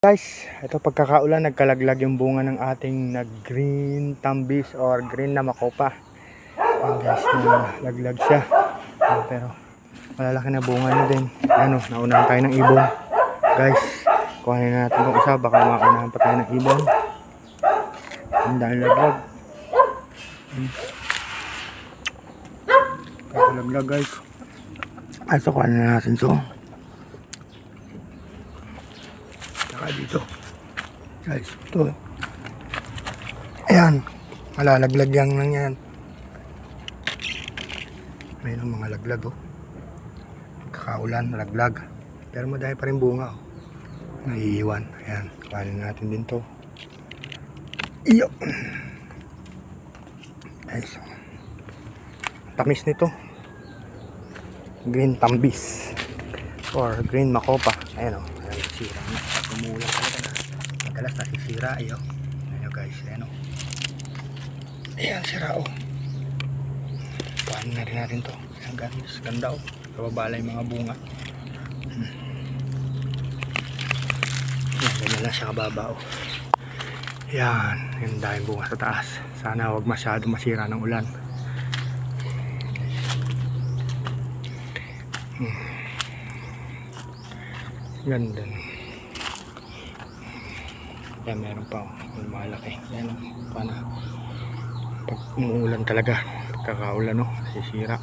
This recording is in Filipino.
Guys, ito pagkakaulan nagkalaglag yung bunga ng ating green tambis or green na makopa. Ayan guys, nalaglag siya. Pero malalaki na bunga na din. Ano, naunahan tayo ng ibon. Guys, kuhanin natin itong isa, baka maunahan pa tayo ng ibon. Ang dahil laglag. Laglag guys. So kuhanin na natin ito. Dito guys, ito ayan, malalaglag yan yan. Mayroong mga laglag kakaulan, laglag, pero madami pa rin bunga naiiwan. Ayan, kuhanin natin din to. Iyo guys, tamis nito, green tambis or green makopa. Ayan ayan, sira na. Umulan talaga na madalas nasisira. Ayan guys, ayan ayan, sira paano na rin natin to. Ayan guys, ganda kababala yung mga bunga. Ayan, ganyan lang siya kababa ayan, yung dahil bunga sa taas. Sana wag masyado masira ng ulan. Ganda. Yan, meron pa malaki. Yan, paano pag umuulan talaga, pagkakaulan nasisira.